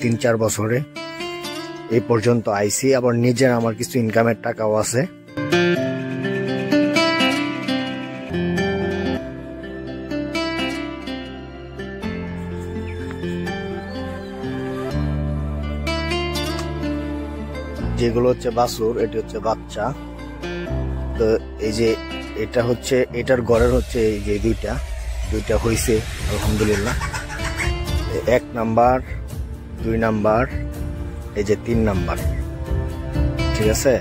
3-4 বছরে এই পর্যন্ত আইছি। আবার নিজের আমার কিছু ইনকামের টাকাও আছে। যেগুলো হচ্ছে বাছুর, এটি হচ্ছে বাচ্চা। তো এই যে এটা হচ্ছে, এটার ঘরের হচ্ছে এই যে দুইটা হয়েছে আলহামদুলিল্লাহ। 1 নাম্বার, 2 নাম্বার, এই যে 3 নাম্বার, ঠিক আছে।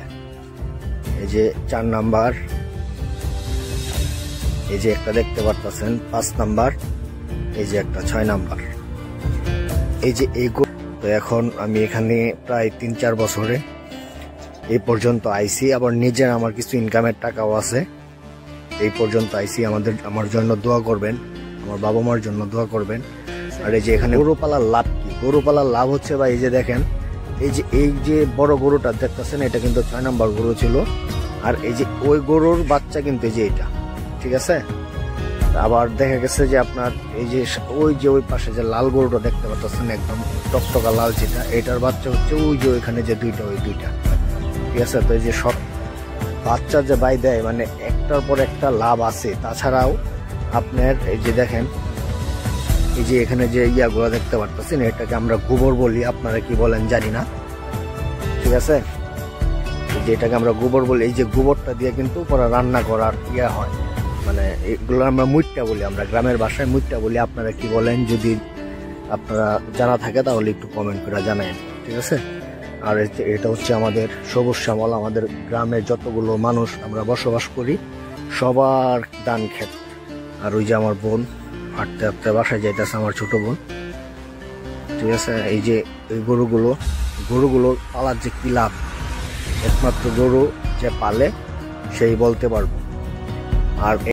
এই যে 4 নাম্বার, এই যে একটা দেখতে পারতেছেন 5 নাম্বার, এই যে একটা 6 নাম্বার। এই যে এইগুলো। তো এখন আমি এখানে প্রায় 3-4 বছরে এই পর্যন্ত আইছি। আবার নিজের আমার কিছু ইনকামের টাকাও আছে। এই পর্যন্ত আইছি। আমার জন্য দোয়া করবেন, আমার বাবা মার জন্য দোয়া করবেন। আর এই যে এখানে গরু পালার লাভ কি? গরু পালার লাভ হচ্ছে ভাই, এই যে দেখেন, এই যে বড় গরুটা দেখতেছেন, এটা কিন্তু 6 নাম্বার গরু ছিল। আর এই যে ওই গরুর বাচ্চা কিন্তু এই যে এটা, ঠিক আছে। আবার দেখা গেছে যে আপনার এই যে ওই পাশে যে লাল গরুটা দেখতে পাচ্ছেন, একদম টকটকা লাল, যেটা এটার বাচ্চা হচ্ছে ওই যে ওইখানে যে ওই দুইটা, ঠিক আছে। তো এই যে সব বাচ্চা যে বাই দেয়, মানে একটার পর একটা লাভ আছে। তাছাড়াও আপনার এই যে দেখেন, এই যে এখানে যে ইয়াগুলো দেখতে পারতেছেন, এটাকে আমরা গোবর বলি, আপনারা কি বলেন জানি না, ঠিক আছে। যে এটাকে আমরা গোবর বলি। এই যে গোবরটা দিয়ে কিন্তু পরে রান্না করার ইয়া হয়, মানে এগুলো আমরা মুইট্টা বলি, আমরা গ্রামের ভাষায় মুইট্টা বলি। আপনারা কি বলেন যদি আপনারা জানা থাকে তাহলে একটু কমেন্ট করে জানান, ঠিক আছে। আর এটা হচ্ছে আমাদের সবুজ শ্যামল, আমাদের গ্রামের যতগুলো মানুষ আমরা বসবাস করি সবার ধান ক্ষেত। আর ওই যে আমার বোন হাঁটতে হাঁটতে বাসায় যাইতেছে, আমার ছোট বোন, ঠিক আছে। এই যে এই গরুগুলো পালার যে কি লাভ, একমাত্র গরু যে পালে সেই বলতে পারবো। আর